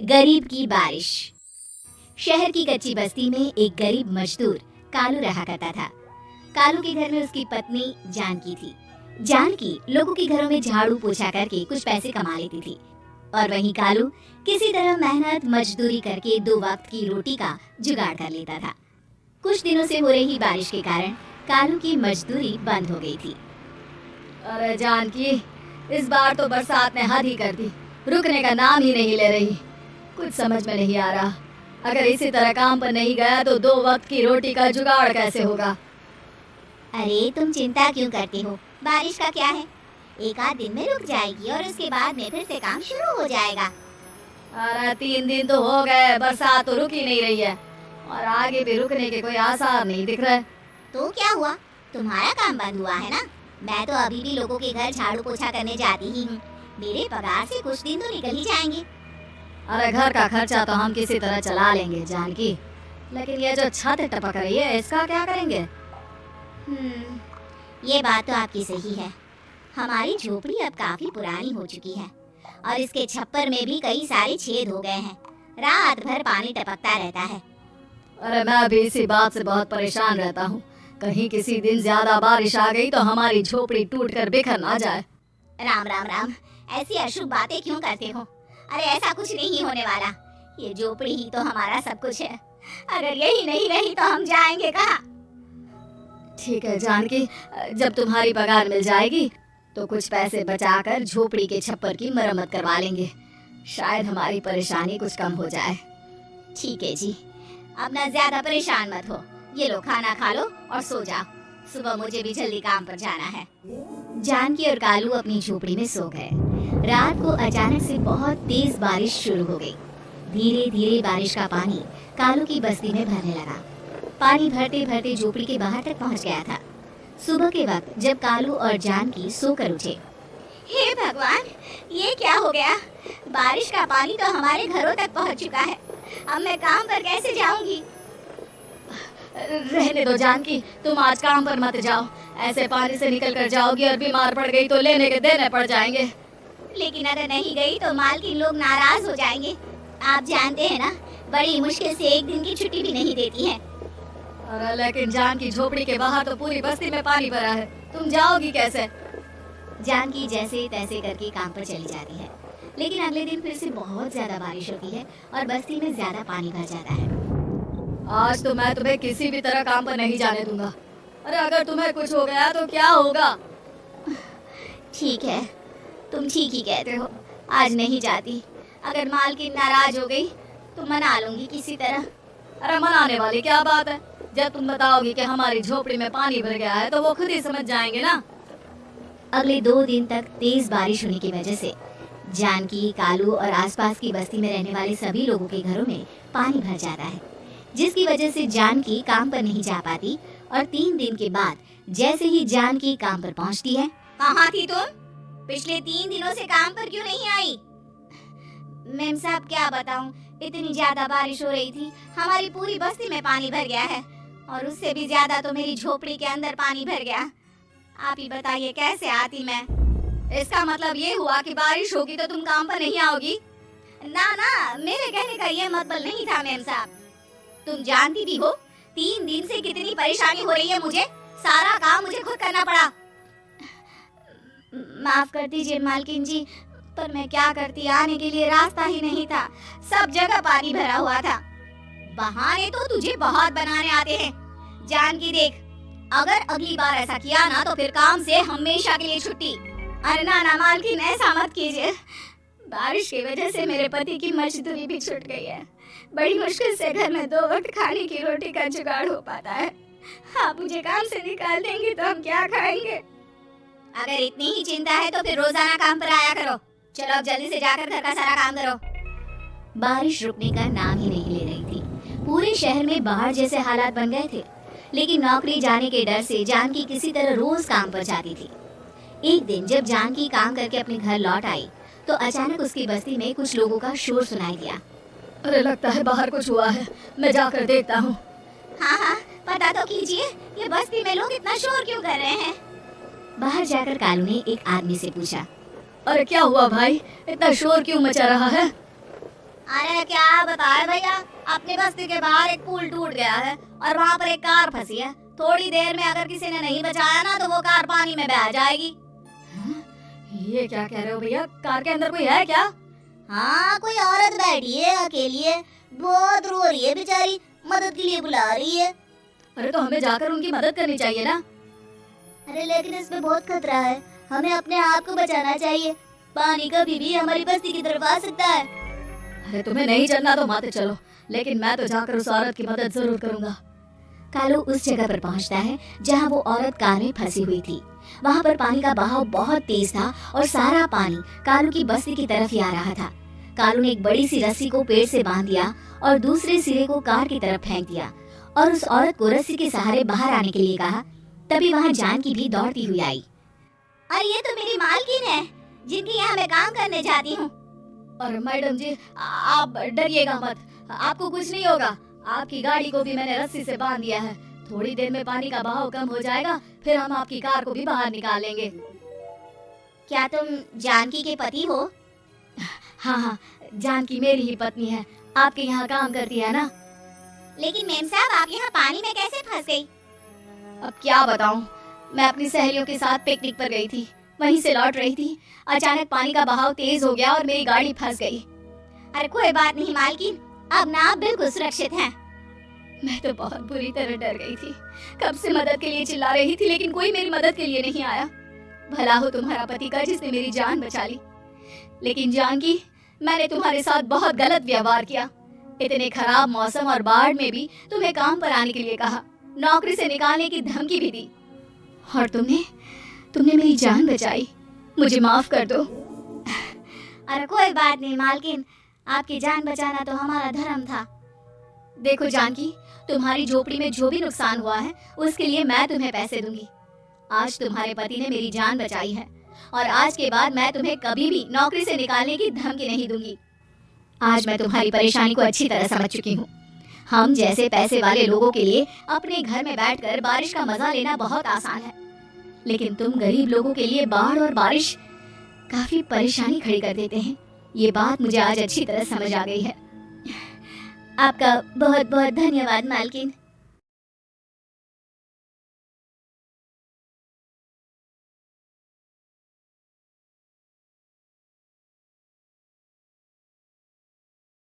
गरीब की बारिश। शहर की कच्ची बस्ती में एक गरीब मजदूर कालू रहा करता था। कालू के घर में उसकी पत्नी जानकी थी। जानकी लोगों के घरों में झाड़ू पोछा करके कुछ पैसे कमा लेती थी और वहीं कालू किसी तरह मेहनत मजदूरी करके 2 वक्त की रोटी का जुगाड़ कर लेता था। कुछ दिनों से हो रही बारिश के कारण कालू की मजदूरी बंद हो गई थी। अरे जानकी, इस बार तो बरसात ने हद ही कर दी, रुकने का नाम ही नहीं ले रही। कुछ समझ में नहीं आ रहा, अगर इसी तरह काम पर नहीं गया तो 2 वक्त की रोटी का जुगाड़ कैसे होगा। अरे तुम चिंता क्यों करते हो, बारिश का क्या है, 1 आध दिन में रुक जाएगी और उसके बाद में फिर से काम शुरू हो जाएगा। अरे 3 दिन तो हो गए, बरसात तो रुक ही नहीं रही है और आगे भी रुकने के कोई आसार नहीं दिख रहे। तो क्या हुआ, तुम्हारा काम बंद हुआ है ना? मैं तो अभी भी लोगों के घर झाड़ू पोछा करने जाती ही हूँ। मेरे पगार से कुछ दिन तो निकल ही जाएंगे। अरे घर का खर्चा तो हम किसी तरह चला लेंगे जानकी, लेकिन ये जो छत टपक रही है इसका क्या करेंगे? ये बात तो आपकी सही है। हमारी झोपड़ी अब काफी पुरानी हो चुकी है और इसके छप्पर में भी कई सारे छेद हो गए हैं। रात भर पानी टपकता रहता है। अरे मैं भी इसी बात से बहुत परेशान रहता हूँ, कहीं किसी दिन ज्यादा बारिश आ गई तो हमारी झोपड़ी टूटकर बिखर ना जाए। राम राम राम, ऐसी अशुभ बातें क्यों करते हो? अरे ऐसा कुछ नहीं होने वाला, ये झोपड़ी ही तो हमारा सब कुछ है। अगर यही नहीं रही तो हम जाएंगे कहाँ? ठीक है जानकी, जब तुम्हारी पगार मिल जाएगी तो कुछ पैसे बचाकर झोपड़ी के छप्पर की मरम्मत करवा लेंगे, शायद हमारी परेशानी कुछ कम हो जाए। ठीक है जी, अब ना ज्यादा परेशान मत हो। ये लो खाना खा लो और सो जाओ, सुबह मुझे भी जल्दी काम पर जाना है। जानकी और कालू अपनी झोपड़ी में सो गए। रात को अचानक से बहुत तेज बारिश शुरू हो गई। धीरे धीरे बारिश का पानी कालू की बस्ती में भरने लगा। पानी भरते भरते झोपड़ी के बाहर तक पहुंच गया था। सुबह के वक्त जब कालू और जानकी सोकर उठे, हे भगवान, ये क्या हो गया? बारिश का पानी तो हमारे घरों तक पहुंच चुका है। अब मैं काम पर कैसे जाऊंगी? रहने दो जानकी, तुम आज काम पर मत जाओ। ऐसे पानी से निकल कर जाओगी और बीमार पड़ गई तो लेने के देने पड़ जाएंगे। लेकिन अगर नहीं गई तो मालकिन लोग नाराज हो जाएंगे। आप जानते हैं ना, बड़ी मुश्किल से 1 दिन की छुट्टी भी नहीं देती है। अरे लेकिन जानकी, झोपड़ी के बाहर तो पूरी बस्ती में पानी भरा है, तुम जाओगी कैसे? जानकी जैसे तैसे करके काम पर चली जाती है, लेकिन अगले दिन फिर से बहुत ज्यादा बारिश होती है और बस्ती में ज्यादा पानी भर जाता है। आज तो मैं तुम्हें किसी भी तरह काम पर नहीं जाने दूंगा। अरे अगर तुम्हें कुछ हो गया तो क्या होगा? ठीक है, तुम ठीक ही कहते हो, आज नहीं जाती। अगर मालकिन नाराज हो गई तो मना लूंगी किसी तरह। अरे मनाने वाली क्या बात है, जब तुम बताओगी कि हमारी झोपड़ी में पानी भर गया है तो वो खुद ही समझ जाएंगे ना। अगले 2 दिन तक तेज बारिश होने की वजह से जानकी, कालू और आसपास की बस्ती में रहने वाले सभी लोगों के घरों में पानी भर जाता है, जिसकी वजह से जानकी काम पर नहीं जा पाती। और 3 दिन के बाद जैसे ही जानकी काम पर पहुंचती है, कहाँ थी तुम? पिछले 3 दिनों से काम पर क्यों नहीं आई? मैम साहब क्या बताऊं, इतनी ज्यादा बारिश हो रही थी, हमारी पूरी बस्ती में पानी भर गया है और उससे भी ज्यादा तो मेरी झोपड़ी के अंदर पानी भर गया। आप ही बताइए कैसे आती मैं? इसका मतलब ये हुआ कि बारिश होगी तो तुम काम पर नहीं आओगी? ना ना, मेरे कहने का ये मतलब नहीं था मैम साहब। तुम जानती भी हो 3 दिन से कितनी परेशानी हो रही है मुझे, सारा काम मुझे खुद करना पड़ा। माफ कर दीजिए मालकिन जी, पर मैं क्या करती, आने के लिए रास्ता ही नहीं था, सब जगह पानी भरा हुआ था। बहाने तो तुझे बहुत बनाने आते हैं। जानकी देख, अगर अगली बार ऐसा किया ना तो फिर काम से हमेशा के लिए छुट्टी। अरे ना ना मालकिन, ऐसा मत कीजिए। बारिश की वजह से मेरे पति की मजदूरी भी छूट गई है। बड़ी मुश्किल से घर में 2 वक्त खाने की रोटी का जुगाड़ हो पाता है। आप मुझे काम से निकाल देंगे तो हम क्या खाएंगे? अगर इतनी ही चिंता है तो फिर रोजाना काम पर आया करो। चलो अब जल्दी से जाकर घर का सारा काम करो। बारिश रुकने का नाम ही नहीं ले रही थी। पूरे शहर में बाढ़ जैसे हालात बन गए थे, लेकिन नौकरी जाने के डर से जानकी किसी तरह रोज काम पर जाती थी। एक दिन जब जानकी काम करके अपने घर लौट आई तो अचानक उसकी बस्ती में कुछ लोगों का शोर सुनाई दिया। अरे लगता है बाहर कुछ हुआ है, मैं जाकर देखता हूँ। हाँ हाँ, पता तो कीजिए, ये बस्ती में लोग इतना शोर क्यों कर रहे हैं? बाहर जाकर कालू ने एक आदमी से पूछा, अरे क्या हुआ भाई, इतना शोर क्यों मचा रहा है? अरे क्या बताए भैया, अपनी बस्ती के बाहर एक पुल टूट गया है और वहाँ पर एक कार फंसी है। थोड़ी देर में अगर किसी ने नहीं बचाया ना तो वो कार पानी में बह जाएगी। ये क्या कह रहे हो भैया? कार के अंदर कोई है क्या? हाँ, कोई औरत बैठी है अकेली है, बहुत रो रही है बेचारी, मदद के लिए बुला रही है। अरे तो हमें जाकर उनकी मदद करनी चाहिए ना। अरे लेकिन इसमें बहुत खतरा है, हमें अपने आप को बचाना चाहिए। पानी कभी भी हमारी बस्ती की तरफ आ सकता है। अरे तुम्हें नहीं चलना तो मत चलो, लेकिन मैं तो जाकर उस औरत की मदद जरूर करूंगा। कालू उस जगह पर पहुंचता है जहां वो औरत कार में फंसी हुई थी। वहां पर पानी का बहाव बहुत तेज था और सारा पानी कालू की बस्ती की तरफ ही आ रहा था। कालू ने एक बड़ी सी रस्सी को पेड़ से बांध दिया और दूसरे सिरे को कार की तरफ फेंक दिया और उस औरत को रस्सी के सहारे बाहर आने के लिए कहा। तभी वहाँ जानकी भी दौड़ती हुई आई। अरे ये तो मेरी मालकिन है, जिनकी यहाँ मैं काम करने जाती हूँ। और मैडम जी, आप डरिएगा मत, आपको कुछ नहीं होगा। आपकी गाड़ी को भी मैंने रस्सी से बांध दिया है। थोड़ी देर में पानी का बहाव कम हो जाएगा, फिर हम आपकी कार को भी बाहर निकालेंगे। क्या तुम जानकी के पति हो? हाँ, जानकी मेरी ही पत्नी है, आपके यहाँ काम करती है ना। लेकिन मेम साहब, आप यहाँ पानी में कैसे फंस गई? अब क्या बताऊँ, मैं अपनी सहेलियों के साथ पिकनिक पर गई थी, वहीं से लौट रही थी। अचानक पानी का बहाव तेज हो गया और मेरी गाड़ी फंस गई। अरे कोई बात नहीं मालकिन, अब ना आप बिल्कुल सुरक्षित हैं। मैं तो बहुत बुरी तरह डर गई थी। कब से मदद के लिए चिल्ला रही थी, लेकिन कोई मेरी मदद के लिए नहीं आया। भला हो तुम्हारा पति का जिसने मेरी जान बचा ली। लेकिन जानकी, मैंने तुम्हारे साथ बहुत गलत व्यवहार किया। इतने खराब मौसम और बाढ़ में भी तुम्हें काम पर आने के लिए कहा, नौकरी से निकालने की धमकी भी दी, और तुमने मेरी जान बचाई। मुझे माफ कर दो। अरे कोई बात नहीं मालकिन, आपकी जान बचाना तो हमारा धर्म था। देखो जानकी, तुम्हारी झोपड़ी में जो भी नुकसान हुआ है उसके लिए मैं तुम्हें पैसे दूंगी। आज तुम्हारे पति ने मेरी जान बचाई है और आज के बाद मैं तुम्हें कभी भी नौकरी से निकालने की धमकी नहीं दूंगी। आज मैं तुम्हारी परेशानी को अच्छी तरह समझ चुकी हूँ। हम जैसे पैसे वाले लोगों के लिए अपने घर में बैठकर बारिश का मजा लेना बहुत आसान है, लेकिन तुम गरीब लोगों के लिए बाढ़ और बारिश काफी परेशानी खड़ी कर देते हैं। ये बात मुझे आज अच्छी तरह समझ आ गई है। आपका बहुत बहुत धन्यवाद मालकिन।